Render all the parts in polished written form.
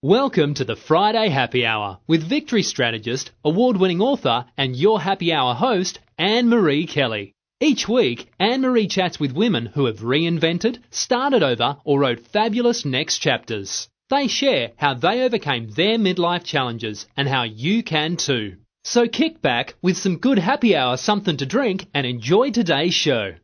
Welcome to the Friday Happy Hour with victory strategist, award-winning author and your happy hour host, Annmarie Kelly. Each week, Annmarie chats with women who have reinvented, started over or wrote fabulous next chapters. They share how they overcame their midlife challenges and how you can too. So kick back with some good happy hour something to drink and enjoy today's show.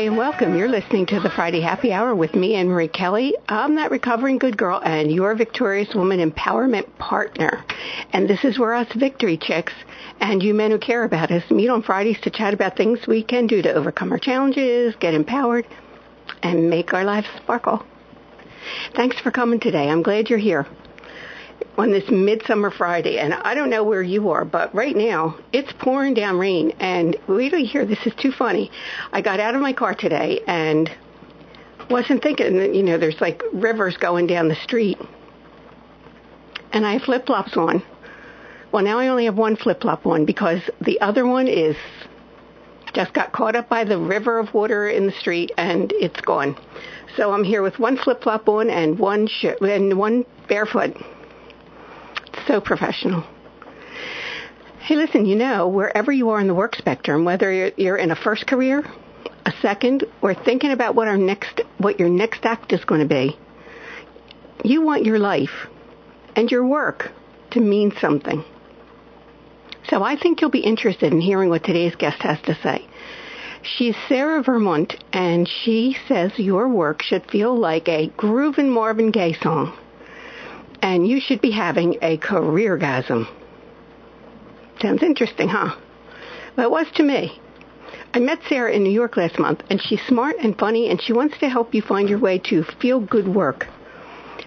And welcome. You're listening to the Friday Happy Hour with me, Annmarie Kelly. I'm that recovering good girl and your victorious woman empowerment partner. And this is where us victory chicks and you men who care about us meet on Fridays to chat about things we can do to overcome our challenges, get empowered, and make our lives sparkle. Thanks for coming today. I'm glad you're here on this midsummer Friday. And I don't know where you are, but right now it's pouring down rain. And wait till you hear, this is too funny. I got out of my car today and wasn't thinking that, there's like rivers going down the street. And I have flip-flops on. Well, now I only have one flip-flop on because the other one is just got caught up by the river of water in the street and it's gone. So I'm here with one flip-flop on and one barefoot. So professional. Hey, listen, wherever you are in the work spectrum, whether you're in a first career, a second, or thinking about what your next act is going to be, you want your life and your work to mean something. So I think you'll be interested in hearing what today's guest has to say. She's Sarah Vermunt, and she says your work should feel like a groovin' Marvin Gaye song. And you should be having a careergasm. Sounds interesting, huh? Well, it was to me. I met Sarah in New York last month, and she's smart and funny, and she wants to help you find your way to feel good work.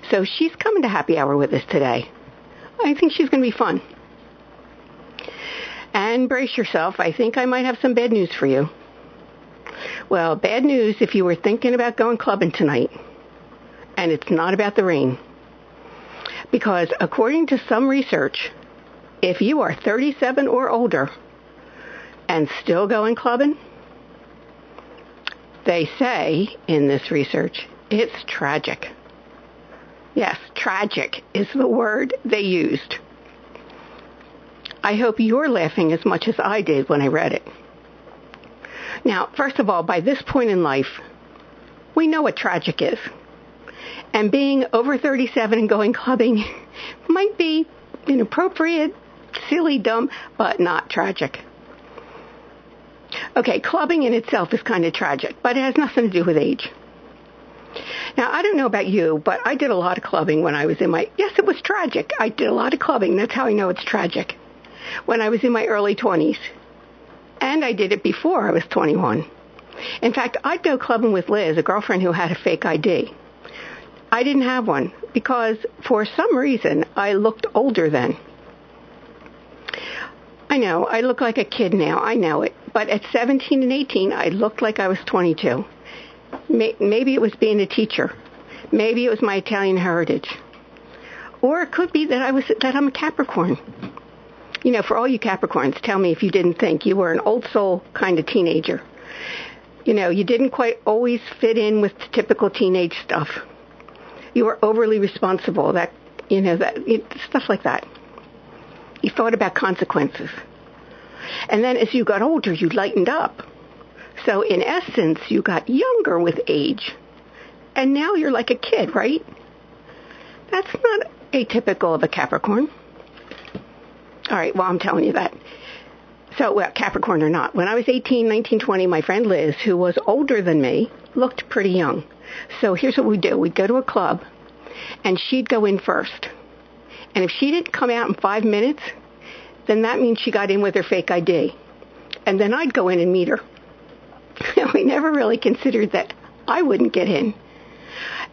So she's coming to Happy Hour with us today. I think she's going to be fun. And brace yourself. I think I might have some bad news for you. Well, bad news if you were thinking about going clubbing tonight. And it's not about the rain. Because according to some research, if you are 37 or older and still going clubbing, they say in this research, it's tragic. Yes, tragic is the word they used. I hope you're laughing as much as I did when I read it. Now, first of all, by this point in life, we know what tragic is. And being over 37 and going clubbing might be inappropriate, silly, dumb, but not tragic. Okay, clubbing in itself is kind of tragic, but it has nothing to do with age. Now, I don't know about you, but I did a lot of clubbing when I was yes, it was tragic. I did a lot of clubbing. That's how I know it's tragic. When I was in my early 20s. And I did it before I was 21. In fact, I'd go clubbing with Liz, a girlfriend who had a fake ID. I didn't have one because for some reason I looked older then. I know, I look like a kid now, I know it. But at 17 and 18, I looked like I was 22. Maybe it was being a teacher. Maybe it was my Italian heritage. Or it could be that I'm a Capricorn. For all you Capricorns, tell me if you didn't think you were an old soul kind of teenager. You didn't quite always fit in with the typical teenage stuff. You were overly responsible, stuff like that. You thought about consequences. And then as you got older, you lightened up. So in essence, you got younger with age. And now you're like a kid, right? That's not atypical of a Capricorn. All right, well, I'm telling you that. So, Capricorn or not, when I was 18, 19, 20, my friend Liz, who was older than me, looked pretty young. So here's what we'd do. We'd go to a club, and she'd go in first. And if she didn't come out in 5 minutes, then that means she got in with her fake ID. And then I'd go in and meet her. We never really considered that I wouldn't get in.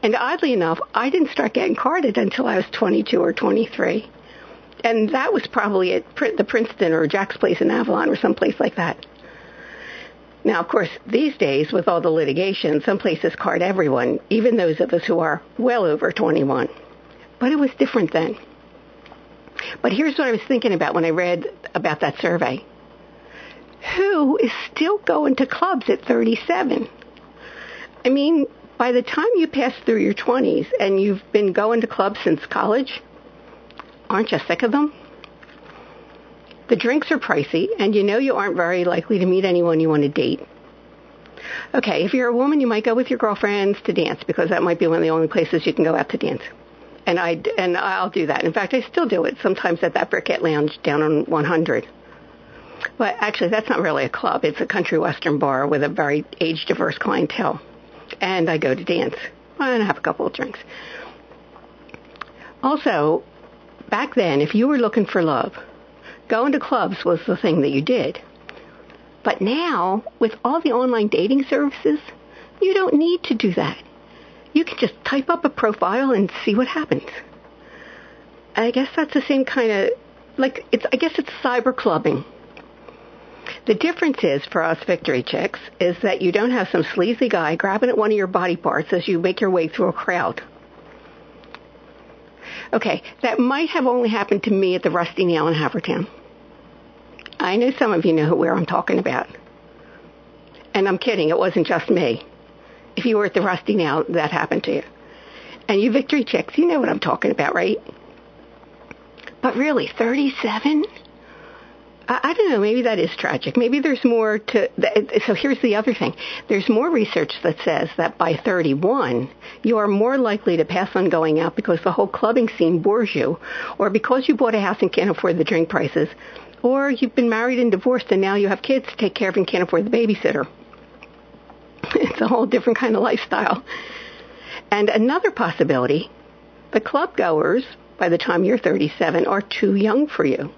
And oddly enough, I didn't start getting carded until I was 22 or 23. And that was probably at the Princeton or Jack's Place in Avalon or someplace like that. Now, of course, these days, with all the litigation, some places card everyone, even those of us who are well over 21. But it was different then. But here's what I was thinking about when I read about that survey. Who is still going to clubs at 37? I mean, by the time you pass through your 20s and you've been going to clubs since college, aren't you sick of them? The drinks are pricey, and you know you aren't very likely to meet anyone you want to date. Okay, if you're a woman, you might go with your girlfriends to dance, because that might be one of the only places you can go out to dance. And I'll do that. In fact, I still do it sometimes at that Briquette Lounge down on 100. But actually, that's not really a club. It's a country western bar with a very age-diverse clientele. And I go to dance and have a couple of drinks. Also, back then, if you were looking for love, going to clubs was the thing that you did. But now, with all the online dating services, you don't need to do that. You can just type up a profile and see what happens. I guess that's the same kind of, I guess it's cyber clubbing. The difference is, for us victory chicks, is that you don't have some sleazy guy grabbing at one of your body parts as you make your way through a crowd. Okay, that might have only happened to me at the Rusty Nail in Havertown. I know some of you know where I'm talking about. And I'm kidding, it wasn't just me. If you were at the Rusty Nail, that happened to you. And you victory chicks, you know what I'm talking about, right? But really, 37? I don't know, maybe that is tragic. Maybe there's more to... So here's the other thing. There's more research that says that by 31, you are more likely to pass on going out because the whole clubbing scene bores you, or because you bought a house and can't afford the drink prices, or you've been married and divorced and now you have kids to take care of and can't afford the babysitter. It's a whole different kind of lifestyle. And another possibility, the club goers, by the time you're 37, are too young for you.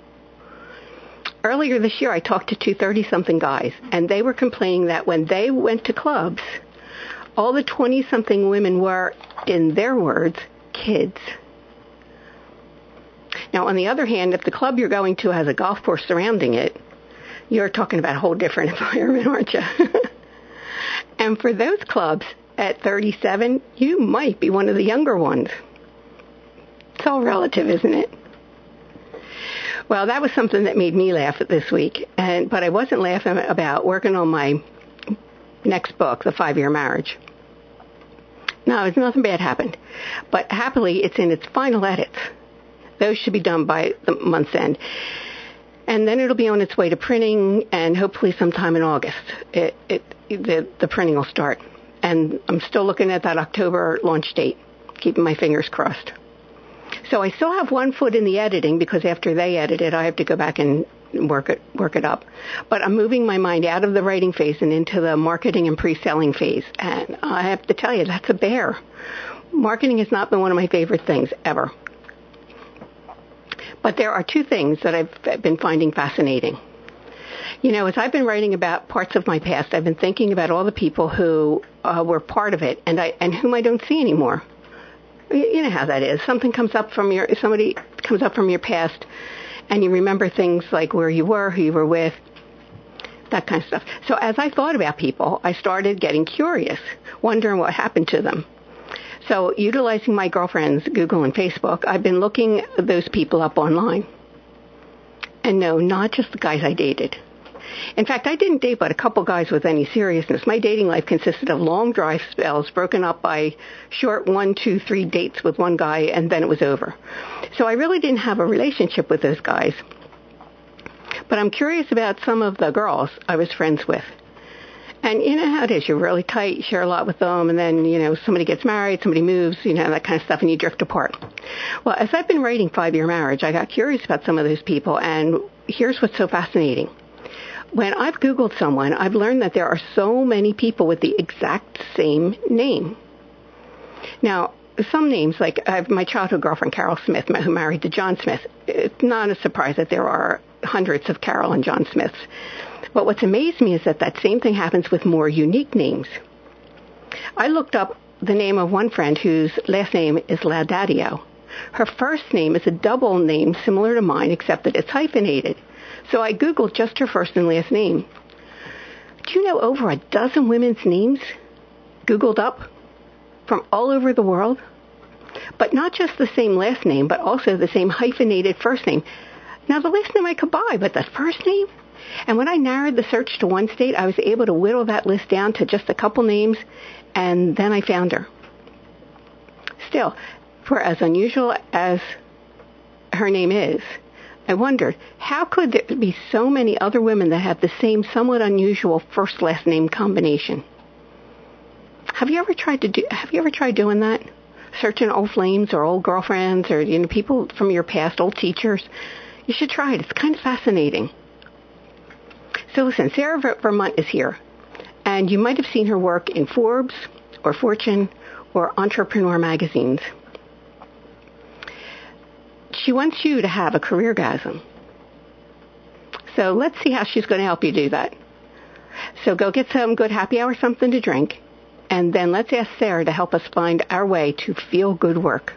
Earlier this year, I talked to two 30-something guys, and they were complaining that when they went to clubs, all the 20-something women were, in their words, kids. Now, on the other hand, if the club you're going to has a golf course surrounding it, you're talking about a whole different environment, aren't you? And for those clubs at 37, you might be one of the younger ones. It's all relative, isn't it? Well, that was something that made me laugh this week, but I wasn't laughing about working on my next book, The 5-Year Marriage. No, it's nothing bad happened. But happily, it's in its final edits. Those should be done by the month's end. And then it'll be on its way to printing, and hopefully sometime in August, the printing will start. And I'm still looking at that October launch date, keeping my fingers crossed. So I still have one foot in the editing, because after they edit it, I have to go back and work it up. But I'm moving my mind out of the writing phase and into the marketing and pre-selling phase. And I have to tell you, that's a bear. Marketing has not been one of my favorite things ever. But there are two things that I've been finding fascinating. You know, as I've been writing about parts of my past, I've been thinking about all the people who were part of it and whom I don't see anymore. You know how that is. Somebody comes up from your past, and you remember things like where you were, who you were with, that kind of stuff. So as I thought about people, I started getting curious, wondering what happened to them. So utilizing my girlfriend's Google and Facebook, I've been looking those people up online. And no, not just the guys I dated. In fact, I didn't date but a couple guys with any seriousness. My dating life consisted of long dry spells broken up by short 1, 2, 3 dates with one guy, and then it was over. So I really didn't have a relationship with those guys. But I'm curious about some of the girls I was friends with. And you know how it is. You're really tight, you share a lot with them, and then, you know, somebody gets married, somebody moves, you know, that kind of stuff, and you drift apart. Well, as I've been writing 5-Year Marriage, I got curious about some of those people, and here's what's so fascinating. When I've Googled someone, I've learned that there are so many people with the exact same name. Now, some names, like I have my childhood girlfriend, Carol Smith, who married to John Smith. It's not a surprise that there are hundreds of Carol and John Smiths. But what's amazed me is that same thing happens with more unique names. I looked up the name of one friend whose last name is Laudadio. Her first name is a double name similar to mine, except that it's hyphenated. So I Googled just her first and last name. Do you know over a dozen women's names Googled up from all over the world? But not just the same last name, but also the same hyphenated first name. Now, the last name I could buy, but the first name? And when I narrowed the search to one state, I was able to whittle that list down to just a couple names, and then I found her. Still, for as unusual as her name is, I wondered, how could there be so many other women that have the same somewhat unusual first-last name combination? Have you ever tried doing that? Searching old flames or old girlfriends or people from your past, old teachers? You should try it. It's kind of fascinating. So listen, Sarah Vermunt is here, and you might have seen her work in Forbes or Fortune or Entrepreneur magazines. She wants you to have a careergasm. So let's see how she's going to help you do that. So go get some good happy hour, something to drink, and then let's ask Sarah to help us find our way to feel good work.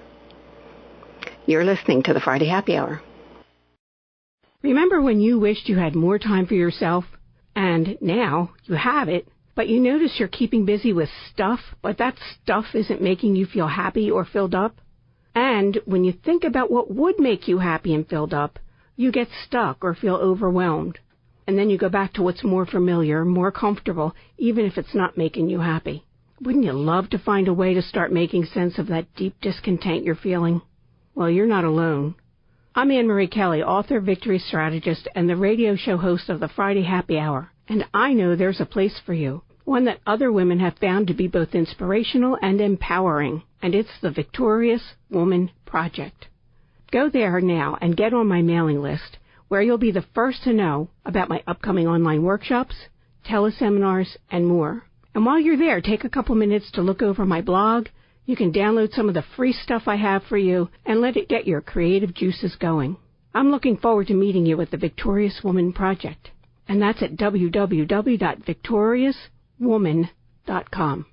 You're listening to the Friday Happy Hour. Remember when you wished you had more time for yourself? And now you have it, but you notice you're keeping busy with stuff, but that stuff isn't making you feel happy or filled up? And when you think about what would make you happy and filled up, you get stuck or feel overwhelmed. And then you go back to what's more familiar, more comfortable, even if it's not making you happy. Wouldn't you love to find a way to start making sense of that deep discontent you're feeling? Well, you're not alone. I'm Annmarie Kelly, author, victory strategist, and the radio show host of the Friday Happy Hour. And I know there's a place for you, one that other women have found to be both inspirational and empowering. And it's the Victorious Woman Project. Go there now and get on my mailing list, where you'll be the first to know about my upcoming online workshops, teleseminars, and more. And while you're there, take a couple minutes to look over my blog. You can download some of the free stuff I have for you and let it get your creative juices going. I'm looking forward to meeting you at the Victorious Woman Project. And that's at www.victoriouswoman.com.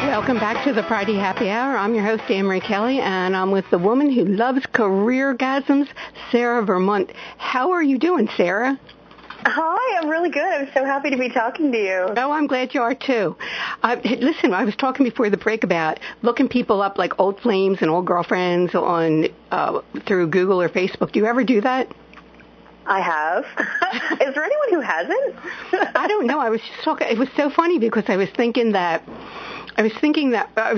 Welcome back to the Friday Happy Hour. I'm your host, Annmarie Kelly, and I'm with the woman who loves careergasms, Sarah Vermunt. How are you doing, Sarah? Hi, I'm really good. I'm so happy to be talking to you. Oh, I'm glad you are, too. Listen, I was talking before the break about looking people up like old flames and old girlfriends on through Google or Facebook. Do you ever do that? I have. Is there anyone who hasn't? I don't know. I was just talking. It was so funny because I was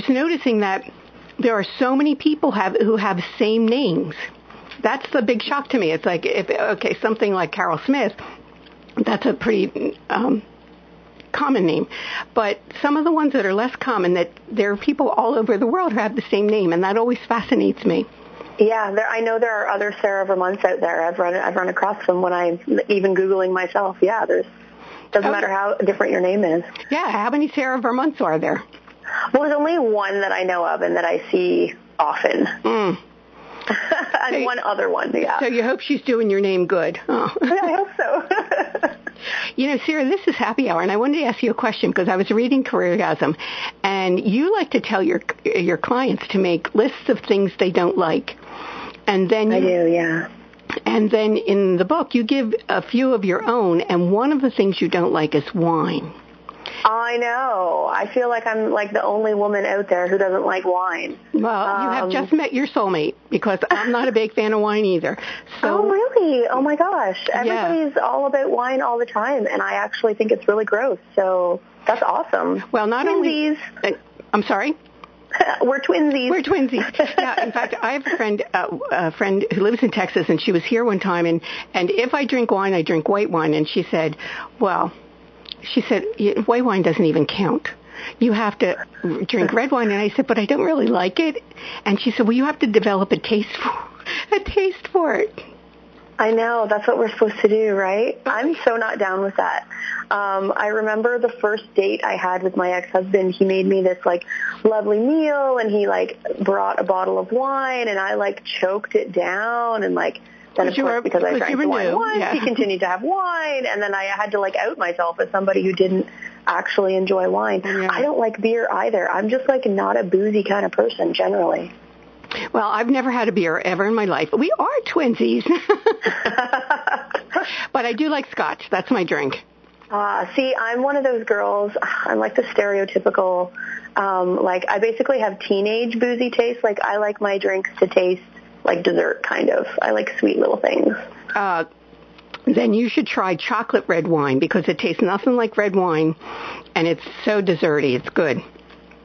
noticing that there are so many people who have the same names. That's the big shock to me. It's like, something like Carol Smith, that's a pretty common name. But some of the ones that are less common, that there are people all over the world who have the same name, and that always fascinates me. Yeah, I know there are other Sarah Vermunts out there. I've run across them when I'm even Googling myself. Yeah, doesn't matter how different your name is. Yeah, how many Sarah Vermunts are there? Well, there's only one that I know of and that I see often. And so, one other one, yeah. So you hope she's doing your name good. Oh. Yeah, I hope so. Sarah, this is Happy Hour, and I wanted to ask you a question because I was reading Careergasm, and you like to tell your clients to make lists of things they don't like. And then I do, yeah. And then in the book, you give a few of your own, and one of the things you don't like is wine. I know. I feel like I'm like the only woman out there who doesn't like wine. Well, you have just met your soulmate because I'm not a big fan of wine either. So, oh, really? Oh, my gosh. Everybody's all about wine all the time, and I actually think it's really gross. So that's awesome. Well, not Twinsies. only... I'm sorry? We're twinsies. We're twinsies. Yeah, in fact, I have a friend who lives in Texas, and she was here one time, and if I drink wine, I drink white wine. And she said, white wine doesn't even count. You have to drink red wine. And I said, but I don't really like it. And she said, well, you have to develop a taste for it. I know. That's what we're supposed to do, right? I'm so not down with that. I remember the first date I had with my ex-husband. He made me this, lovely meal, and he, brought a bottle of wine, and I, choked it down, and, then, of course, because I drank the wine once, he continued to have wine, and then I had to, out myself as somebody who didn't actually enjoy wine. Yeah. I don't like beer either. I'm just, not a boozy kind of person, generally. Well, I've never had a beer ever in my life. We are twinsies. But I do like scotch. That's my drink. See, I'm one of those girls. I'm like the stereotypical, like I basically have teenage boozy taste. Like I like my drinks to taste like dessert, kind of. I like sweet little things. Then you should try chocolate red wine because it tastes nothing like red wine, and it's so desserty. It's good.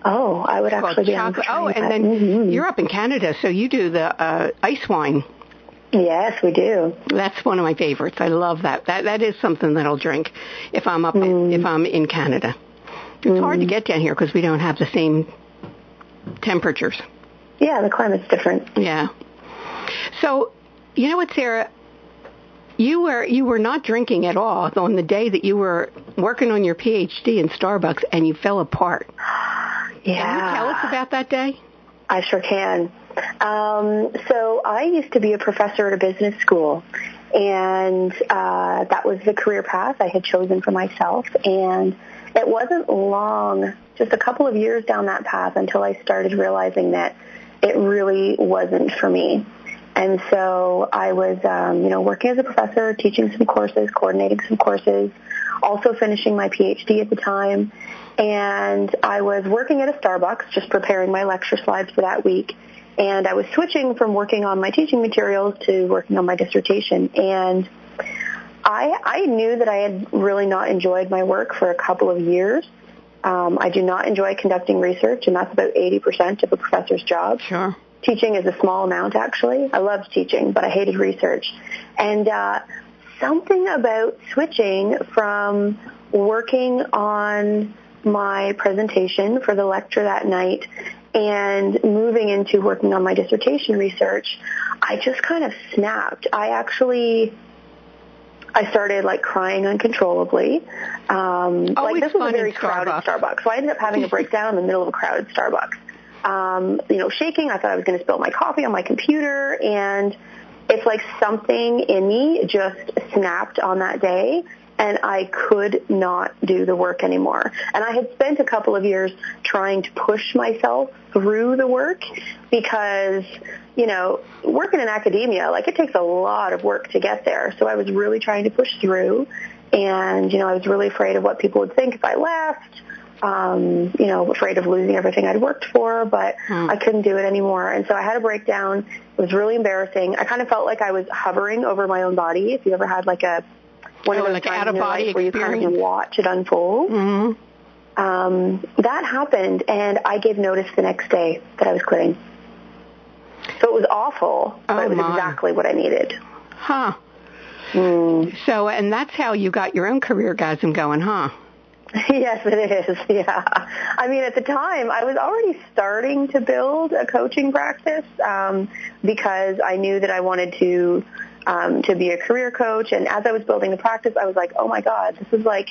Oh, I would actually be on. Oh, and then you're up in Canada, so you do the ice wine. Yes, we do. That's one of my favorites. I love that. That is something that I'll drink if I'm if I'm in Canada. It's hard to get down here because we don't have the same temperatures. Yeah, the climate's different. Yeah. So, you know what, Sarah? You were not drinking at all on the day that you were working on your PhD in Starbucks, and you fell apart. Yeah. Can you tell us about that day? I sure can. So I used to be a professor at a business school, and that was the career path I had chosen for myself. And it wasn't long, just a couple of years down that path, until I started realizing that it really wasn't for me. And so I was, working as a professor, teaching some courses, coordinating some courses, also finishing my PhD at the time. And I was working at a Starbucks, just preparing my lecture slides for that week. And I was switching from working on my teaching materials to working on my dissertation. And I knew that I had really not enjoyed my work for a couple of years. I do not enjoy conducting research, and that's about 80% of a professor's job. Sure. Teaching is a small amount, actually. I loved teaching, but I hated research. And something about switching from working on my presentation for the lecture that night and moving into working on my dissertation research, I just kind of snapped. I started like crying uncontrollably. Like this was a very crowded Starbucks. So I ended up having a breakdown in the middle of a crowded Starbucks. Shaking. I thought I was going to spill my coffee on my computer, and it's like something in me just snapped on that day, and I could not do the work anymore. And I had spent a couple of years trying to push myself through the work because, working in academia, like it takes a lot of work to get there. So I was really trying to push through, and, I was really afraid of what people would think if I left. Afraid of losing everything I'd worked for, but I couldn't do it anymore. And so I had a breakdown. It was really embarrassing. I kind of felt like I was hovering over my own body. If you ever had like one of those times in your life where you kind of watch it unfold. Mm-hmm. That happened, and I gave notice the next day that I was quitting. So it was awful, but it was exactly what I needed. Huh. So, and that's how you got your own careergasm going, huh? Yes, it is. Yeah. I mean, at the time, I was already starting to build a coaching practice because I knew that I wanted to be a career coach. And as I was building the practice, I was like, oh, my God, this is like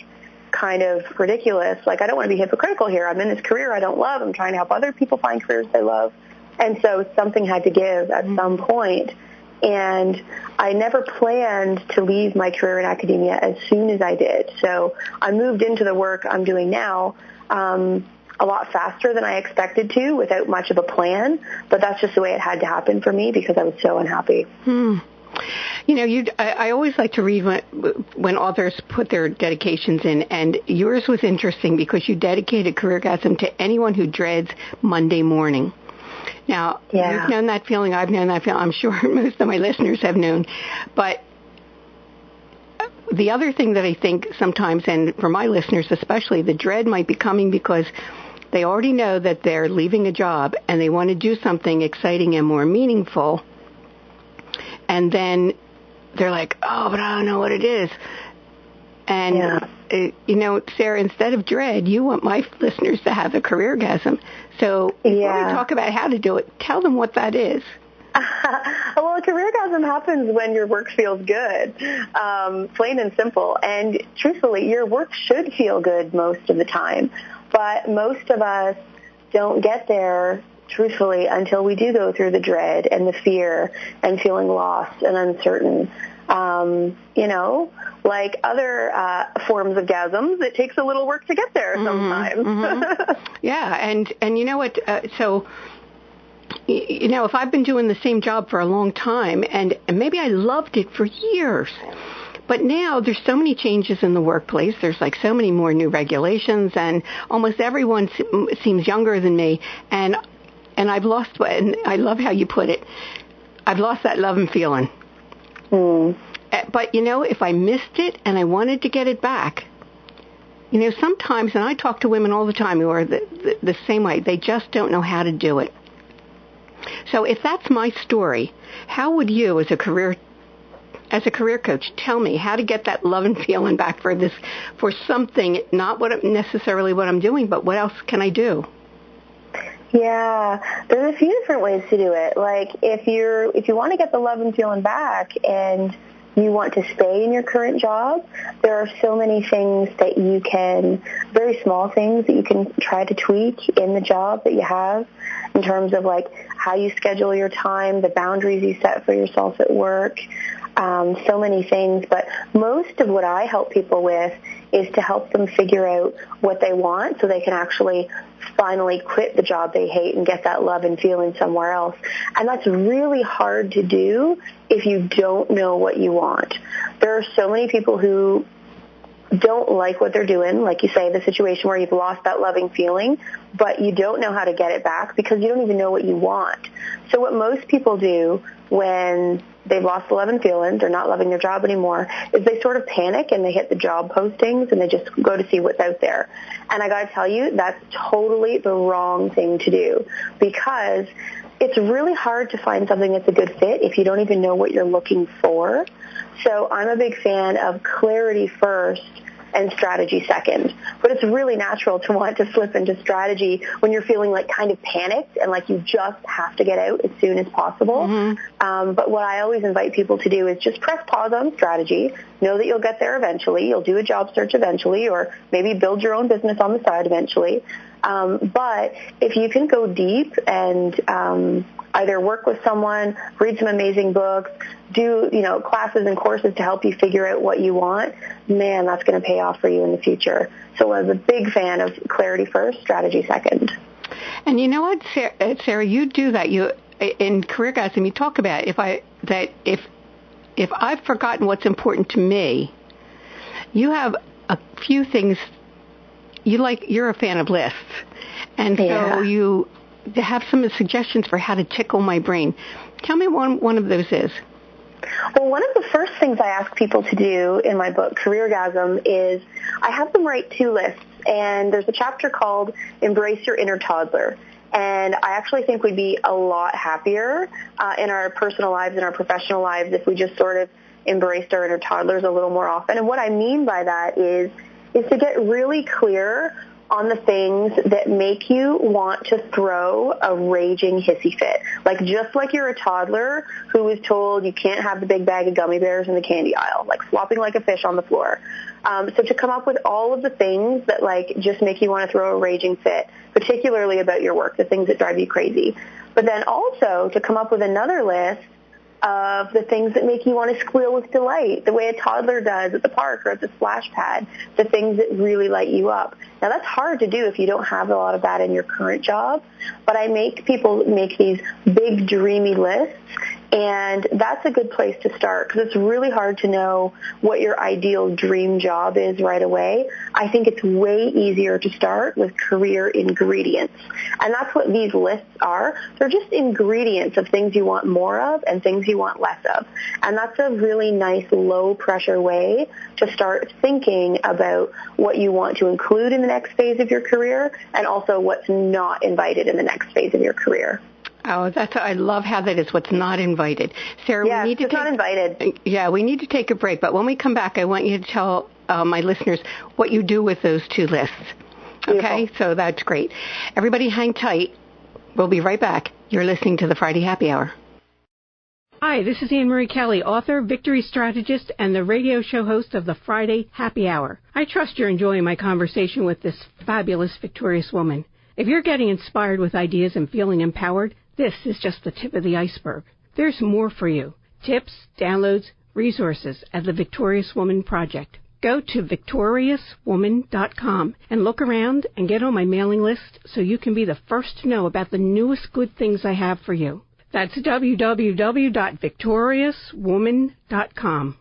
kind of ridiculous. Like, I don't want to be hypocritical here. I'm in this career I don't love. I'm trying to help other people find careers they love. And so something had to give at some point. And I never planned to leave my career in academia as soon as I did. So I moved into the work I'm doing now a lot faster than I expected to without much of a but that's just the way it had to happen for me because I was so unhappy. I always like to read when authors put their dedications in, and yours was interesting because you dedicated Careergasm to anyone who dreads Monday morning. Now, you've known that feeling. I've known that feeling. I'm sure most of my listeners have known. But the other thing that I think sometimes, and for my listeners especially, the dread might be coming because they already know that they're leaving a job and they want to do something exciting and more meaningful. And then they're like, oh, but I don't know what it is. And, Sarah, instead of dread, you want my listeners to have a careergasm. So before we talk about how to do it, tell them what that is. Well, a careergasm happens when your work feels good, plain and simple. And truthfully, your work should feel good most of the time. But most of us don't get there, truthfully, until we do go through the dread and the fear and feeling lost and uncertain. Like other forms of gasms, it takes a little work to get there sometimes. Yeah, and you know what? So if I've been doing the same job for a long time, and maybe I loved it for years, but now there's so many changes in the workplace. There's like so many more new regulations, and almost everyone seems younger than me. And I've lost, and I love how you put it, I've lost that love and feeling. But, if I missed it and I wanted to get it back, sometimes, and I talk to women all the time who are the same way, they just don't know how to do it. So if that's my story, how would you, as a career coach, tell me how to get that love and feeling back for something, not necessarily what I'm doing, but what else can I do? Yeah, there's a few different ways to do it. Like if you want to get the love and feeling back and you want to stay in your current job, there are so many things that you can, very small things that you can try to tweak in the job that you have in terms of like how you schedule your time, the boundaries you set for yourself at work, so many things. But most of what I help people with is to help them figure out what they want so they can actually finally quit the job they hate and get that love and feeling somewhere else. And that's really hard to do if you don't know what you want. There are so many people who don't like what they're doing, like you say, the situation where you've lost that loving feeling, but you don't know how to get it back because you don't even know what you want. So what most people do when they've lost the love and feeling, they're not loving their job anymore, is they sort of panic and they hit the job postings and they just go to see what's out there. And I got to tell you, that's totally the wrong thing to do because it's really hard to find something that's a good fit if you don't even know what you're looking for. So I'm a big fan of clarity first and strategy second. But it's really natural to want to slip into strategy when you're feeling like kind of panicked and like you just have to get out as soon as possible. Mm-hmm. But what I always invite people to do is just press pause on strategy. Know that you'll get there eventually. You'll do a job search eventually, or maybe build your own business on the side eventually. But if you can go deep and either work with someone, read some amazing books, do, classes and courses to help you figure out what you want, man, that's going to pay off for you in the future. So I was a big fan of clarity first, strategy second. And you know what, Sarah, you do that. You in Careergasm, you talk about if I've forgotten what's important to me, you have a few things you're a fan of lists. And so you have some suggestions for how to tickle my brain. Tell me one of those is. Well, one of the first things I ask people to do in my book, Careergasm, is I have them write 2 lists. And there's a chapter called Embrace Your Inner Toddler. And I actually think we'd be a lot happier in our personal lives and our professional lives if we just sort of embraced our inner toddlers a little more often. And what I mean by that is to get really clear on the things that make you want to throw a raging hissy fit. Like just like you're a toddler who was told you can't have the big bag of gummy bears in the candy aisle, like flopping like a fish on the floor. So to come up with all of the things that like just make you want to throw a raging fit, particularly about your work, the things that drive you crazy. But then also to come up with another list of the things that make you want to squeal with delight, the way a toddler does at the park or at the splash pad, the things that really light you up. Now, that's hard to do if you don't have a lot of that in your current job, but I make people make these big, dreamy lists, and that's a good place to start because it's really hard to know what your ideal dream job is right away. I think it's way easier to start with career ingredients, and that's what these lists are. They're just ingredients of things you want more of and things you want less of, and that's a really nice low-pressure way to start thinking about what you want to include in the next phase of your career and also what's not invited in the next phase of your career. Oh, I love how that is what's not invited. Sarah, yeah, we need to not invited. Yeah, we need to take a break, but when we come back, I want you to tell my listeners what you do with those 2 lists. Okay, beautiful. So that's great. Everybody hang tight. We'll be right back. You're listening to the Friday Happy Hour. Hi, this is Annmarie Kelly, author, victory strategist, and the radio show host of the Friday Happy Hour. I trust you're enjoying my conversation with this fabulous, victorious woman. If you're getting inspired with ideas and feeling empowered, this is just the tip of the iceberg. There's more for you. Tips, downloads, resources at the Victorious Woman Project. Go to victoriouswoman.com and look around and get on my mailing list so you can be the first to know about the newest good things I have for you. That's www.victoriouswoman.com.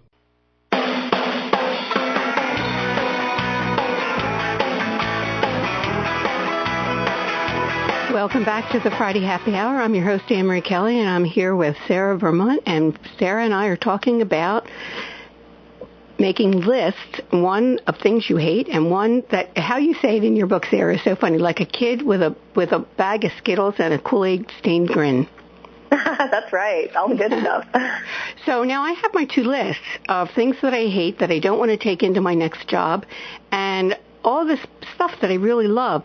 Welcome back to the Friday Happy Hour. I'm your host, Annmarie Kelly, and I'm here with Sarah Vermunt. And Sarah and I are talking about making lists, one of things you hate and one that, how you say it in your book, Sarah, is so funny, like a kid with a bag of Skittles and a Kool-Aid stained grin. That's right. All the good stuff. So now I have my two lists of things that I hate that I don't want to take into my next job and all this stuff that I really love.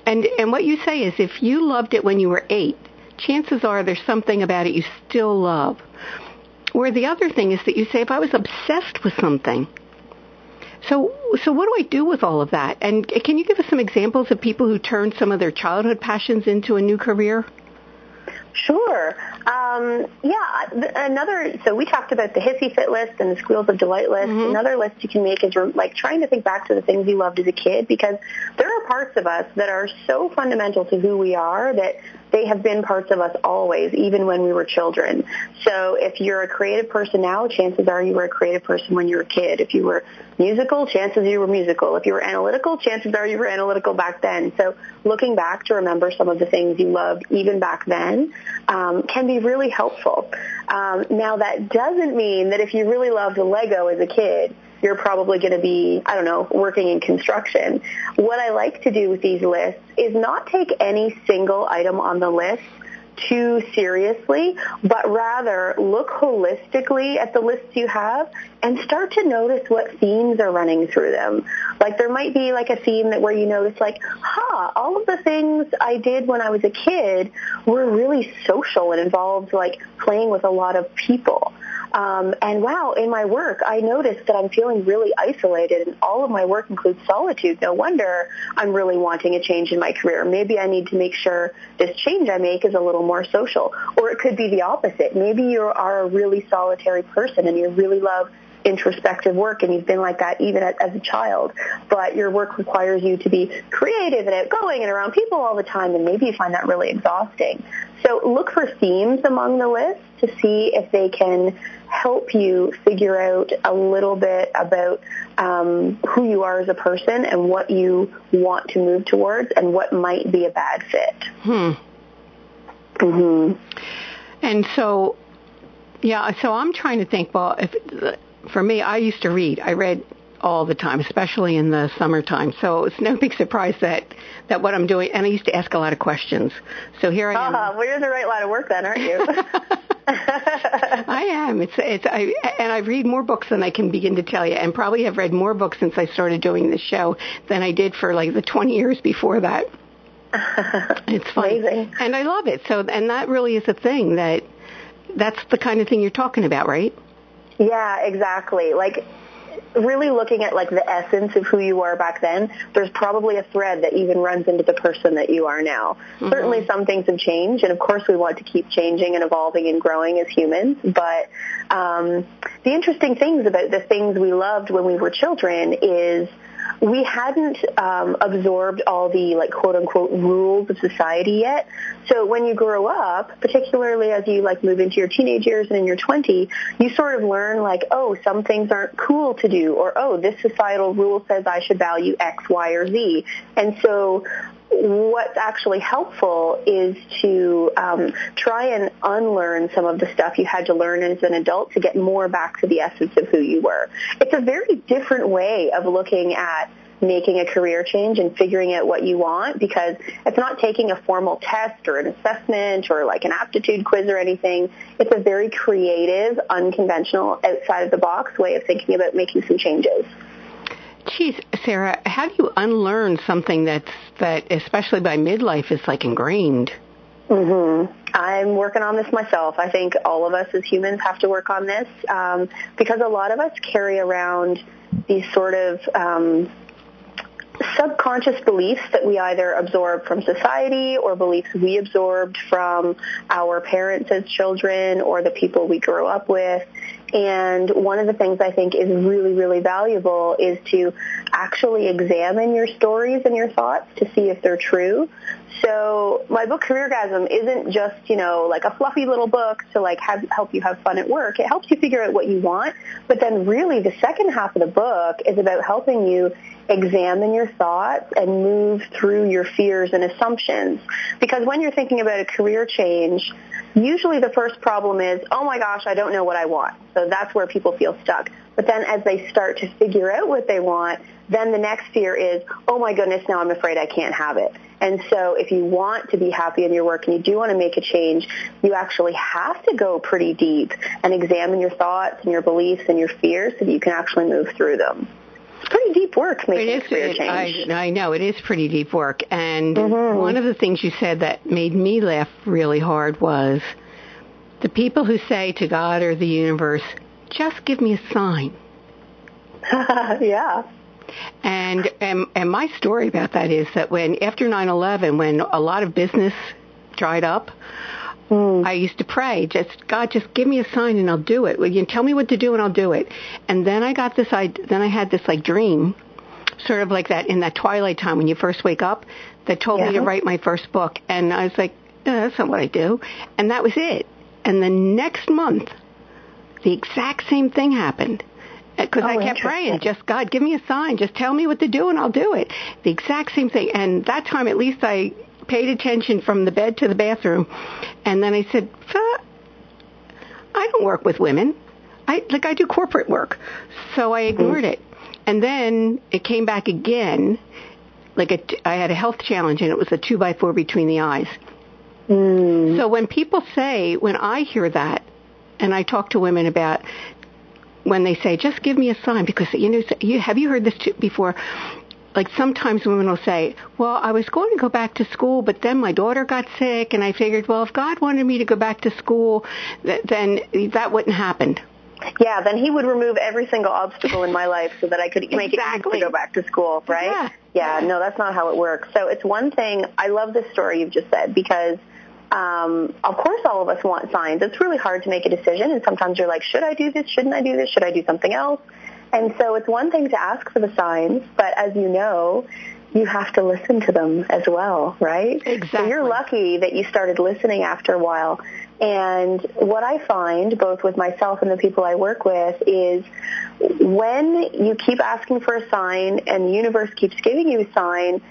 And what you say is if you loved it when you were 8, chances are there's something about it you still love. Or the other thing is that you say, if I was obsessed with something. So what do I do with all of that? And can you give us some examples of people who turned some of their childhood passions into a new career? Sure. So we talked about the hissy fit list and the squeals of delight list. Mm-hmm. Another list you can make is like trying to think back to the things you loved as a kid, because there are parts of us that are so fundamental to who we are that they have been parts of us always, even when we were children. So if you're a creative person now, chances are you were a creative person when you were a kid. If you were musical, chances you were musical. If you were analytical, chances are you were analytical back then. So looking back to remember some of the things you loved even back then can be really helpful. Now, that doesn't mean that if you really loved Lego as a kid, you're probably going to be, working in construction. What I like to do with these lists is not take any single item on the list too seriously, but rather look holistically at the lists you have and start to notice what themes are running through them. Like there might be like a theme that where you notice like, all of the things I did when I was a kid were really social and involved like playing with a lot of people. And wow, in my work, I noticed that I'm feeling really isolated, and all of my work includes solitude. No wonder I'm really wanting a change in my career. Maybe I need to make sure this change I make is a little more social. Or it could be the opposite. Maybe you are a really solitary person and you really love introspective work, and you've been like that even as a child, but your work requires you to be creative and outgoing and around people all the time, and maybe you find that really exhausting. So look for themes among the list to see if they can help you figure out a little bit about who you are as a person and what you want to move towards and what might be a bad fit. And so I'm trying to think, well, for me, I used to read. I read all the time, especially in the summertime. So it's no big surprise that what I'm doing, and I used to ask a lot of questions. So here I am. Well, you're in the right line of work then, aren't you? I am. I read more books than I can begin to tell you, and probably have read more books since I started doing this show than I did for like the 20 years before that. It's fun. Amazing. And I love it. So, and that really is a thing that's the kind of thing you're talking about, right? Yeah, exactly. Like really looking at like the essence of who you are back then, there's probably a thread that even runs into the person that you are now. Mm-hmm. Certainly some things have changed, and of course we want to keep changing and evolving and growing as humans, but the interesting things about the things we loved when we were children is we hadn't absorbed all the like quote unquote rules of society yet. So when you grow up, particularly as you like move into your teenage years and in your 20s, you sort of learn like, oh, some things aren't cool to do, or oh, this societal rule says I should value X, Y, or Z. And so what's actually helpful is to try and unlearn some of the stuff you had to learn as an adult to get more back to the essence of who you were. It's a very different way of looking at making a career change and figuring out what you want, because it's not taking a formal test or an assessment or like an aptitude quiz or anything. It's a very creative, unconventional, outside of the box way of thinking about making some changes. Geez, Sarah, how do you unlearn something that especially by midlife is like ingrained? I'm working on this myself. I think all of us as humans have to work on this because a lot of us carry around these sort of subconscious beliefs that we either absorb from society or beliefs we absorbed from our parents as children or the people we grew up with. And one of the things I think is really, really valuable is to actually examine your stories and your thoughts to see if they're true. So my book, Careergasm, isn't just, like a fluffy little book to like help you have fun at work. It helps you figure out what you want. But then really the second half of the book is about helping you examine your thoughts and move through your fears and assumptions. Because when you're thinking about a career change, usually the first problem is, oh my gosh, I don't know what I want. So that's where people feel stuck. But then as they start to figure out what they want, then the next fear is, oh my goodness, now I'm afraid I can't have it. And so if you want to be happy in your work and you do want to make a change, you actually have to go pretty deep and examine your thoughts and your beliefs and your fears so that you can actually move through them. It's pretty deep work making a career change. I know, it is pretty deep work. And one of the things you said that made me laugh really hard was the people who say to God or the universe, just give me a sign. Yeah. And my story about that is that after 9/11, when a lot of business dried up, I used to pray, God, just give me a sign and I'll do it. Well, you tell me what to do and I'll do it. And then I had this like dream, sort of like that in that twilight time when you first wake up, that told me to write my first book. And I was like, that's not what I do. And that was it. And the next month, the exact same thing happened. Because I kept praying, just God, give me a sign. Just tell me what to do and I'll do it. The exact same thing. And that time, at least I paid attention from the bed to the bathroom. And then I said, I don't work with women. I do corporate work. So I ignored it. And then it came back again. I had a health challenge and it was a 2x4 between the eyes. So when I hear that, and I talk to women about when they say, just give me a sign, because, have you heard this before? Like sometimes women will say, well, I was going to go back to school, but then my daughter got sick, and I figured, well, if God wanted me to go back to school, then that wouldn't happen. Yeah, then he would remove every single obstacle in my life so that I could make it easy to go back to school, right? Yeah, no, that's not how it works. So it's one thing, I love this story you've just said, because of course all of us want signs. It's really hard to make a decision, and sometimes you're like, should I do this? Shouldn't I do this? Should I do something else? And so it's one thing to ask for the signs, but as you know, you have to listen to them as well, right? Exactly. So you're lucky that you started listening after a while. And what I find, both with myself and the people I work with, is when you keep asking for a sign and the universe keeps giving you a sign,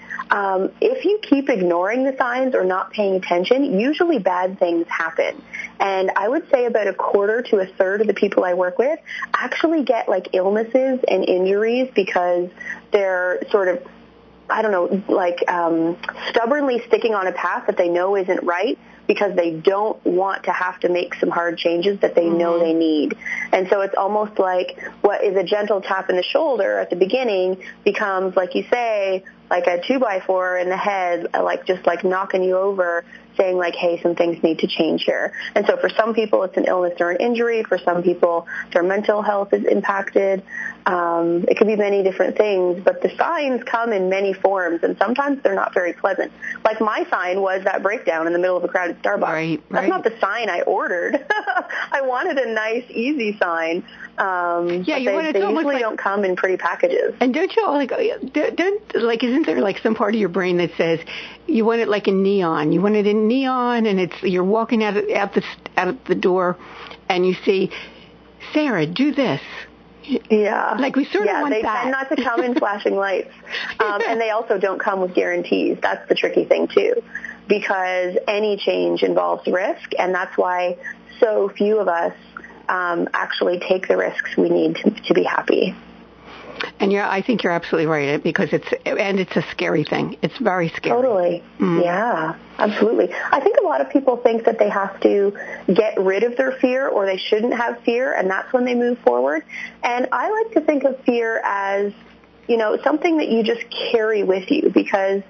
if you keep ignoring the signs or not paying attention, usually bad things happen. And I would say about a quarter to a third of the people I work with actually get like illnesses and injuries because they're sort of, stubbornly sticking on a path that they know isn't right because they don't want to have to make some hard changes that they know they need. And so it's almost like what is a gentle tap in the shoulder at the beginning becomes, like you say, like a 2x4 in the head, just knocking you over, saying like, hey, some things need to change here. And so for some people it's an illness or an injury. For some people their mental health is impacted. It could be many different things, but the signs come in many forms, and sometimes they're not very pleasant. Like my sign was that breakdown in the middle of a crowded Starbucks. Right. That's not the sign I ordeed. I wanted a nice, easy sign. They usually don't come in pretty packages. And don't you isn't there like some part of your brain that says you want it like in neon? You want it in neon, and you're walking out the door, and you see, Sarah, do this. Yeah. Like we sort of want they that. tend not to come in flashing lights. And they also don't come with guarantees. That's the tricky thing, too, because any change involves risk, and that's why so few of us actually take the risks we need to be happy. And I think you're absolutely right, because it's a scary thing. It's very scary. Totally. Yeah, absolutely. I think a lot of people think that they have to get rid of their fear, or they shouldn't have fear, and that's when they move forward. And I like to think of fear as, something that you just carry with you, because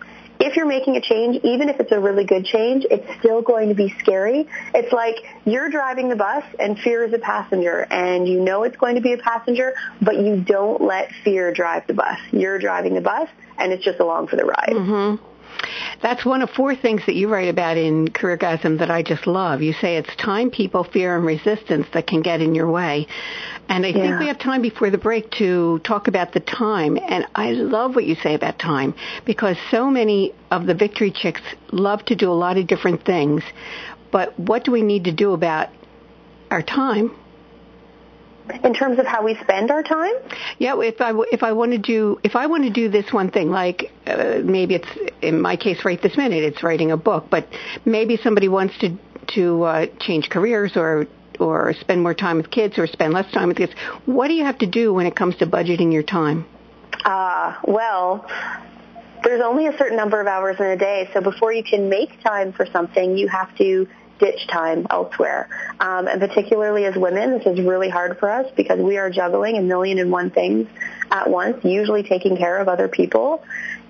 if you're making a change, even if it's a really good change, it's still going to be scary. It's like you're driving the bus and fear is a passenger, and you know it's going to be a passenger, but you don't let fear drive the bus. You're driving the bus, and it's just along for the ride. Mm-hmm. That's one of 4 things that you write about in Careergasm that I just love. You say it's time, people, fear, and resistance that can get in your way. And I think we have time before the break to talk about the time. And I love what you say about time, because so many of the Victory Chicks love to do a lot of different things. But what do we need to do about our time? In terms of how we spend our time? Yeah, if I want to do this one thing, like maybe it's, in my case right this minute, it's writing a book, but maybe somebody wants to change careers or spend more time with kids or spend less time with kids. What do you have to do when it comes to budgeting your time? Well, there's only a certain number of hours in a day, so before you can make time for something, you have to ditch time elsewhere. And particularly as women, this is really hard for us because we are juggling 1,000,001 things at once, usually taking care of other people.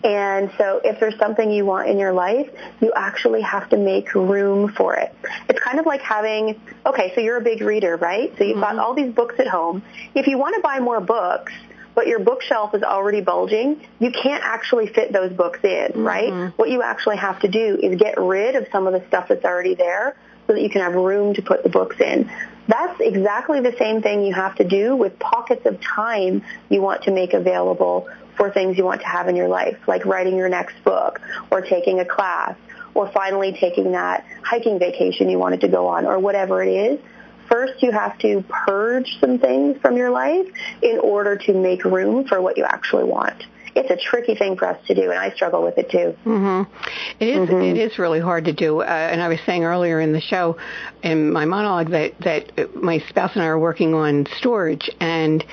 And so if there's something you want in your life, you actually have to make room for it. It's kind of like having, okay, so you're a big reader, right? So you've got all these books at home. If you want to buy more books, but your bookshelf is already bulging, you can't actually fit those books in, right? What you actually have to do is get rid of some of the stuff that's already there so that you can have room to put the books in. That's exactly the same thing you have to do with pockets of time you want to make available for things you want to have in your life, like writing your next book or taking a class or finally taking that hiking vacation you wanted to go on or whatever it is. First, you have to purge some things from your life in order to make room for what you actually want. It's a tricky thing for us to do, and I struggle with it too. It is really hard to do. And I was saying earlier in the show, in my monologue, that my spouse and I are working on storage, and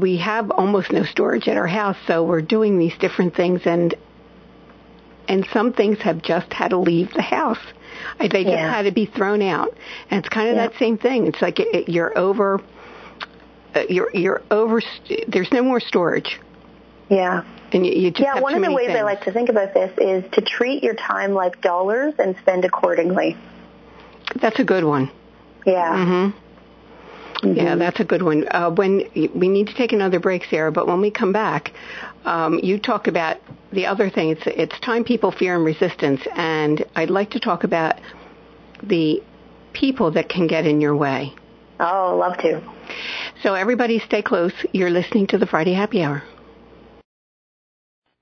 we have almost no storage at our house, so we're doing these different things, and some things have just had to leave the house. They just had to be thrown out, and it's kind of that same thing. It's like you're over. There's no more storage. Yeah. And you just have one too of the many ways things. I like to think about this is to treat your time like dollars and spend accordingly. That's a good one. Yeah. Yeah, that's a good one. When we need to take another break, Sarah, but when we come back, you talk about the other thing. It's time, people, fear, and resistance, and I'd like to talk about the people that can get in your way. Oh, love to. So everybody stay close. You're listening to the Friday Happy Hour.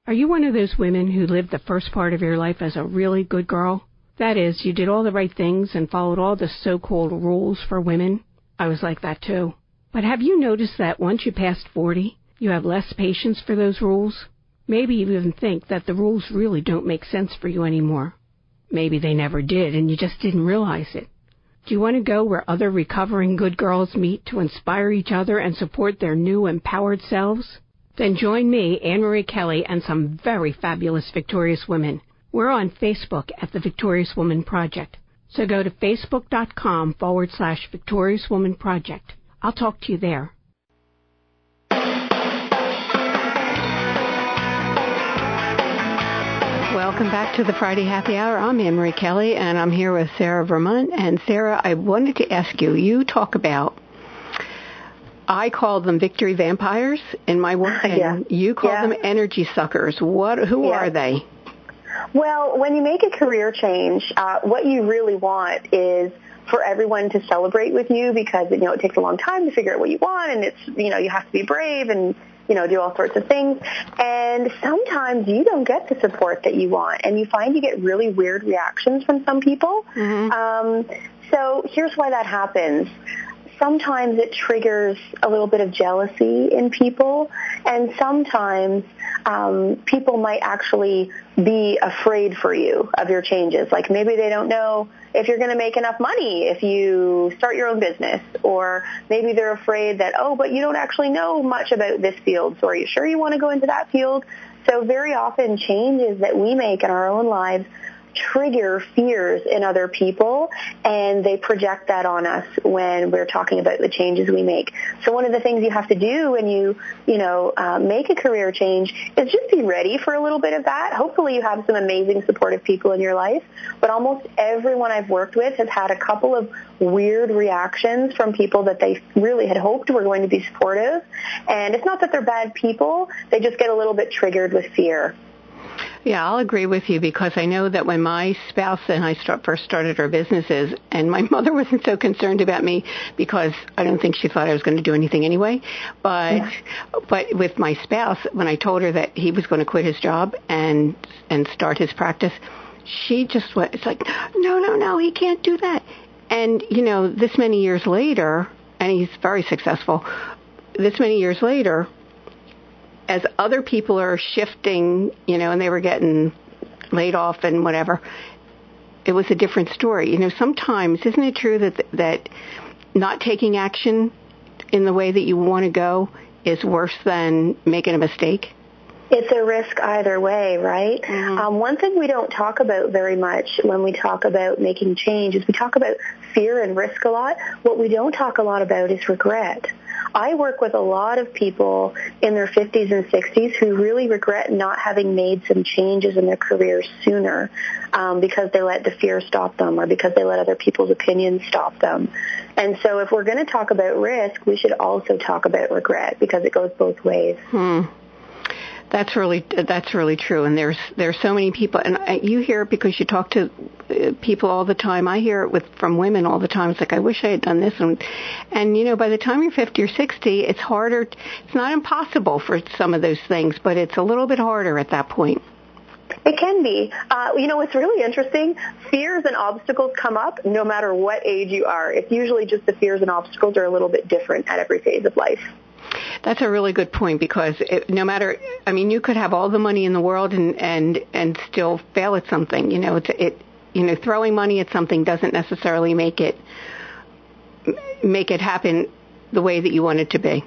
Are you one of those women who lived the first part of your life as a really good girl? That is, you did all the right things and followed all the so-called rules for women? I was like that too. But have you noticed that once you passed 40, you have less patience for those rules? Maybe you even think that the rules really don't make sense for you anymore. Maybe they never did and you just didn't realize it. Do you want to go where other recovering good girls meet to inspire each other and support their new empowered selves? Then join me, Annmarie Kelly, and some very fabulous victorious women. We're on Facebook at the Victorious Woman Project. So go to facebook.com/Victorious Woman Project. I'll talk to you there. Welcome back to the Friday Happy Hour. I'm Annmarie Kelly, and I'm here with Sarah Vermunt. And Sarah, I wanted to ask you, you talk about, I call them victory vampires in my work, and you call them energy suckers. Who are they? Well, when you make a career change, what you really want is for everyone to celebrate with you because, it takes a long time to figure out what you want, and it's, you have to be brave and, do all sorts of things. And sometimes you don't get the support that you want, and you find you get really weird reactions from some people. So here's why that happens. Sometimes it triggers a little bit of jealousy in people, and sometimes people might actually be afraid for you of your changes. Like maybe they don't know if you're going to make enough money if you start your own business, or maybe they're afraid that, but you don't actually know much about this field, so are you sure you want to go into that field? So very often changes that we make in our own lives trigger fears in other people, and they project that on us when we're talking about the changes we make. So one of the things you have to do when you make a career change is just be ready for a little bit of that. Hopefully you have some amazing supportive people in your life, but almost everyone I've worked with has had a couple of weird reactions from people that they really had hoped were going to be supportive. And it's not that they're bad people, they just get a little bit triggered with fear. Yeah, I'll agree with you because I know that when my spouse and I first started our businesses, and my mother wasn't so concerned about me because I don't think she thought I was going to do anything anyway. But with my spouse, when I told her that he was going to quit his job and start his practice, she just went, it's like, no, he can't do that. And, this many years later, and he's very successful, this many years later, as other people are shifting, and they were getting laid off and whatever, it was a different story. Sometimes, isn't it true that not taking action in the way that you want to go is worse than making a mistake? It's a risk either way, right? Mm-hmm. One thing we don't talk about very much when we talk about making change is we talk about fear and risk a lot. What we don't talk a lot about is regret. I work with a lot of people in their 50s and 60s who really regret not having made some changes in their careers sooner because they let the fear stop them or because they let other people's opinions stop them. And so if we're going to talk about risk, we should also talk about regret because it goes both ways. That's really true, and there's so many people, and you hear it because you talk to people all the time. I hear it from women all the time. It's like, I wish I had done this, and by the time you're 50 or 60, it's harder. It's not impossible for some of those things, but it's a little bit harder at that point. It can be. What's really interesting, fears and obstacles come up no matter what age you are. It's usually just the fears and obstacles are a little bit different at every phase of life. That's a really good point because you could have all the money in the world and still fail at something. Throwing money at something doesn't necessarily make it happen the way that you want it to be.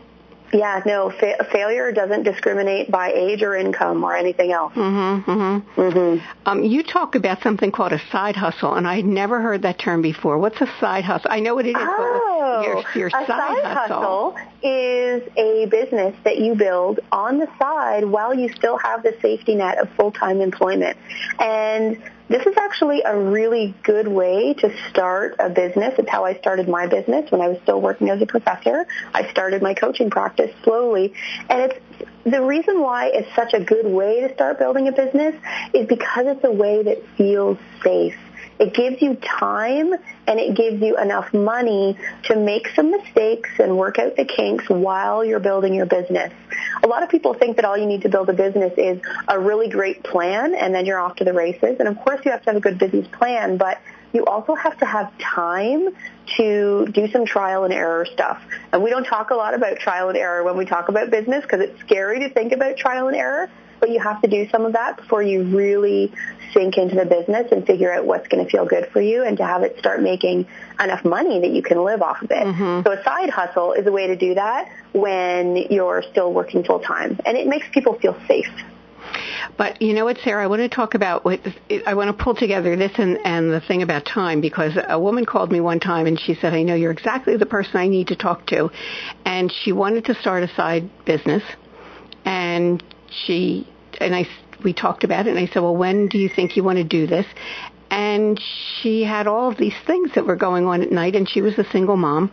Yeah, no, failure doesn't discriminate by age or income or anything else. You talk about something called a side hustle, and I had never heard that term before. What's a side hustle? I know what it is, but your side hustle is a business that you build on the side while you still have the safety net of full-time employment. And this is actually a really good way to start a business. It's how I started my business when I was still working as a professor. I started my coaching practice slowly. And the reason why it's such a good way to start building a business is because it's a way that feels safe. It gives you time and it gives you enough money to make some mistakes and work out the kinks while you're building your business. A lot of people think that all you need to build a business is a really great plan and then you're off to the races. And of course you have to have a good business plan, but you also have to have time to do some trial and error stuff. And we don't talk a lot about trial and error when we talk about business because it's scary to think about trial and error. But you have to do some of that before you really sink into the business and figure out what's going to feel good for you and to have it start making enough money that you can live off of it. So a side hustle is a way to do that when you're still working full time. And it makes people feel safe. But you know what, Sarah, I want to talk about I want to pull together this and the thing about time because a woman called me one time and she said, I know you're exactly the person I need to talk to. And she wanted to start a side business. And we talked about it, and I said, well, when do you think you want to do this? And she had all of these things that were going on at night, and she was a single mom.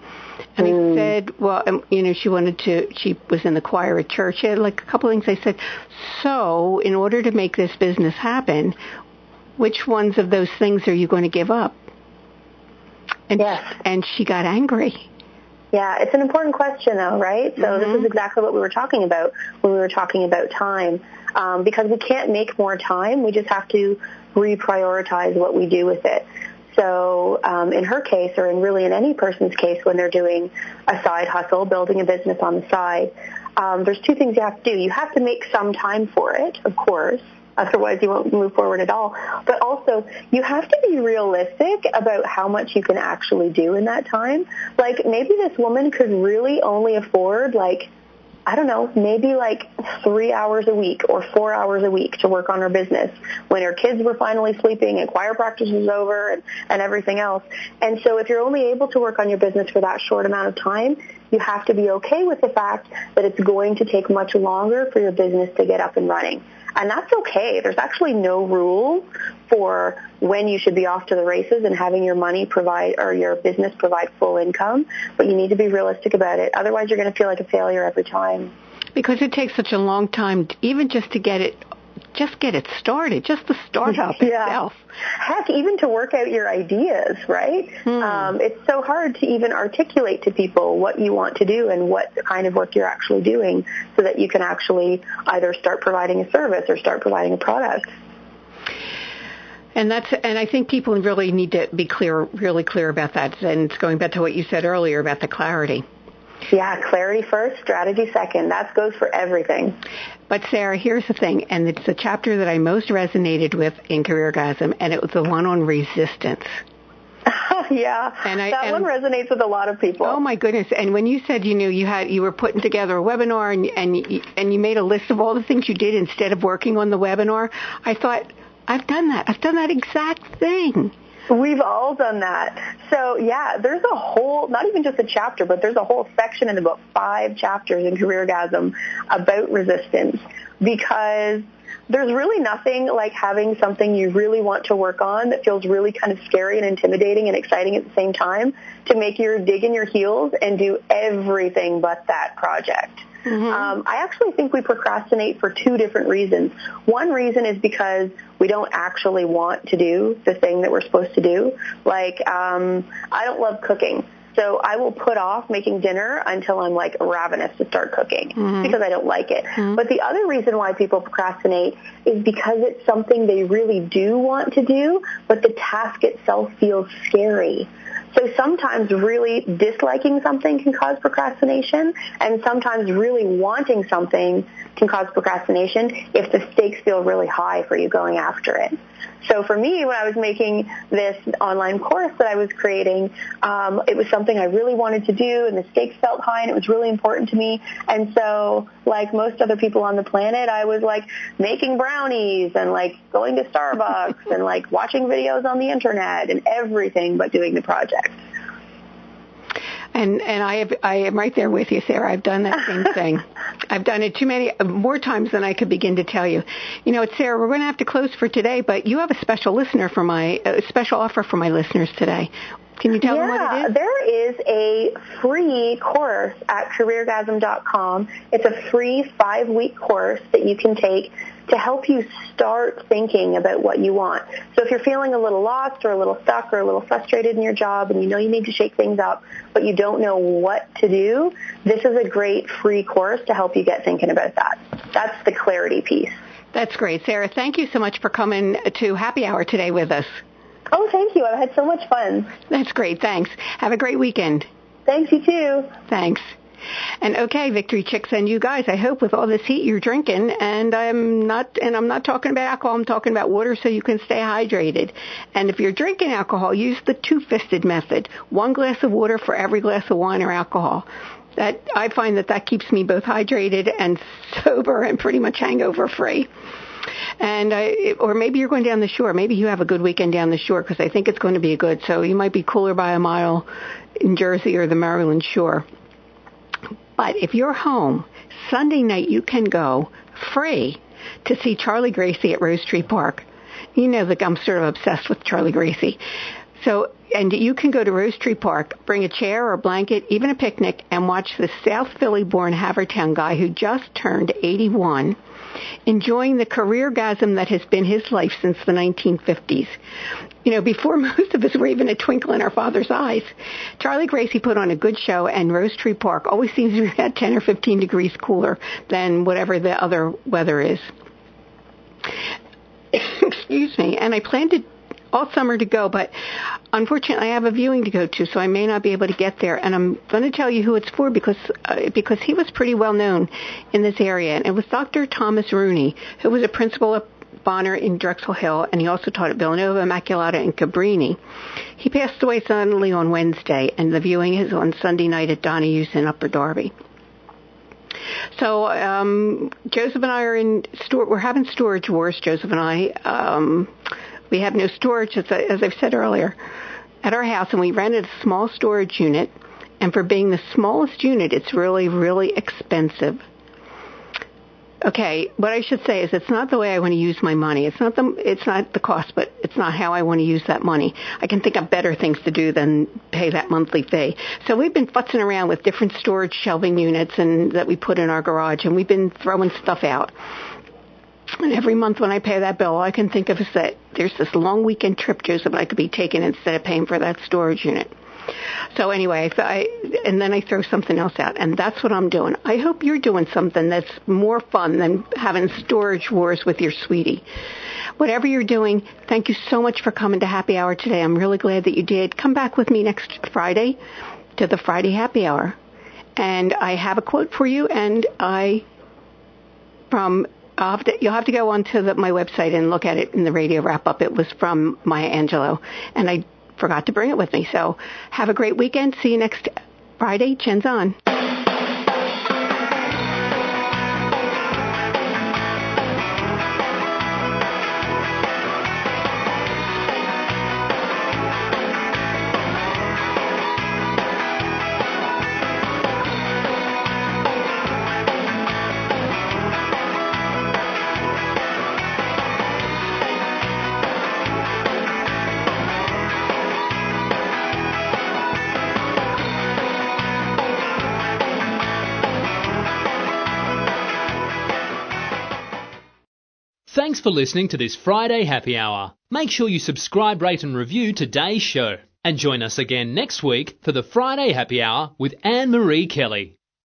And I said, well, she was in the choir at church. She had like a couple of things. I said, so in order to make this business happen, which ones of those things are you going to give up? And, and she got angry. Yeah, it's an important question, though, right? So this is exactly what we were talking about when we were talking about time. Because we can't make more time, we just have to reprioritize what we do with it. So in her case, or in any person's case, when they're doing a side hustle, building a business on the side, there's two things you have to do. You have to make some time for it, of course. Otherwise, you won't move forward at all. But also, you have to be realistic about how much you can actually do in that time. Like, maybe this woman could really only afford, maybe 3 hours a week or 4 hours a week to work on her business when her kids were finally sleeping and choir practice was over and everything else. And so if you're only able to work on your business for that short amount of time, you have to be okay with the fact that it's going to take much longer for your business to get up and running. And that's okay. There's actually no rule for when you should be off to the races and having your money provide or your business provide full income, but you need to be realistic about it. Otherwise, you're going to feel like a failure every time. Because it takes such a long time, even just to get it just get it started, just the startup itself. Heck, even to work out your ideas, right? It's so hard to even articulate to people what you want to do and what kind of work you're actually doing so that you can actually either start providing a service or start providing a product. And I think people really need to be really clear about that. And it's going back to what you said earlier about the clarity. Yeah, clarity first, strategy second. That goes for everything. But Sarah, here's the thing, and it's the chapter that I most resonated with in Careergasm, and it was the one on resistance. Yeah, that one resonates with a lot of people. Oh my goodness! And when you said you were putting together a webinar and you made a list of all the things you did instead of working on the webinar, I thought, I've done that. I've done that exact thing. We've all done that. So, yeah, there's a whole, not even just a chapter, but there's a whole section in about 5 chapters in Careergasm about resistance, because there's really nothing like having something you really want to work on that feels really kind of scary and intimidating and exciting at the same time to make you dig in your heels and do everything but that project. I actually think we procrastinate for 2 different reasons. One reason is because we don't actually want to do the thing that we're supposed to do. Like, I don't love cooking. So I will put off making dinner until I'm like ravenous to start cooking because I don't like it. But the other reason why people procrastinate is because it's something they really do want to do, but the task itself feels scary. So sometimes really disliking something can cause procrastination, and sometimes really wanting something can cause procrastination if the stakes feel really high for you going after it. So for me, when I was making this online course that I was creating, it was something I really wanted to do, and the stakes felt high, and it was really important to me. And so, like most other people on the planet, I was like making brownies and like going to Starbucks and like watching videos on the internet and everything but doing the project. And I am right there with you, Sarah. I've done that same thing. I've done it more times than I could begin to tell you. You know, Sarah, we're going to have to close for today, but you have a special special offer for my listeners today. Can you tell them what it is? There is a free course at careergasm.com. It's a free 5-week course that you can take to help you start thinking about what you want. So if you're feeling a little lost or a little stuck or a little frustrated in your job and you know you need to shake things up, but you don't know what to do, this is a great free course to help you get thinking about that. That's the clarity piece. That's great. Sarah, thank you so much for coming to Happy Hour today with us. Oh, thank you. I've had so much fun. That's great. Thanks. Have a great weekend. Thanks, you too. Thanks. And okay, Victory Chicks and you guys, I hope with all this heat you're drinking, and I'm not talking about alcohol, I'm talking about water so you can stay hydrated. And if you're drinking alcohol, use the 2-fisted method. 1 glass of water for every glass of wine or alcohol. That I find that keeps me both hydrated and sober and pretty much hangover free. And or maybe you're going down the shore. Maybe you have a good weekend down the shore, because I think it's going to be good. So you might be cooler by a mile in Jersey or the Maryland shore. But if you're home, Sunday night you can go free to see Charlie Gracie at Rose Tree Park. You know that I'm sort of obsessed with Charlie Gracie. So, and you can go to Rose Tree Park, bring a chair or a blanket, even a picnic, and watch the South Philly-born Havertown guy who just turned 81, enjoying the careergasm that has been his life since the 1950s. You know, before most of us were even a twinkle in our father's eyes. Charlie Gracie put on a good show, and Rose Tree Park always seems to be at 10 or 15 degrees cooler than whatever the other weather is. Excuse me. And I planned all summer to go, but unfortunately I have a viewing to go to, so I may not be able to get there. And I'm going to tell you who it's for because he was pretty well known in this area. And it was Dr. Thomas Rooney, who was a principal at Bonner in Drexel Hill, and he also taught at Villanova, Immaculata, and Cabrini. He passed away suddenly on Wednesday, and the viewing is on Sunday night at Donahue's in Upper Darby. So Joseph and I are we're having storage wars, Joseph and I. We have no storage, as I've said earlier, at our house, and we rented a small storage unit. And for being the smallest unit, it's really, really expensive. Okay, what I should say is it's not the way I want to use my money. It's not the cost, but it's not how I want to use that money. I can think of better things to do than pay that monthly fee. So we've been futzing around with different storage shelving units that we put in our garage, and we've been throwing stuff out. And every month when I pay that bill, all I can think of is that there's this long weekend trip, Joseph, I could be taking instead of paying for that storage unit. So anyway, and then I throw something else out, and that's what I'm doing. I hope you're doing something that's more fun than having storage wars with your sweetie. Whatever you're doing, thank you so much for coming to Happy Hour today. I'm really glad that you did. Come back with me next Friday to the Friday Happy Hour. And I have a quote for you, and you'll have to go onto my website and look at it in the radio wrap-up. It was from Maya Angelou, and I forgot to bring it with me. So have a great weekend. See you next Friday. Chen's on. Thanks for listening to this Friday Happy Hour. Make sure you subscribe, rate and review today's show. And join us again next week for the Friday Happy Hour with Annmarie Kelly.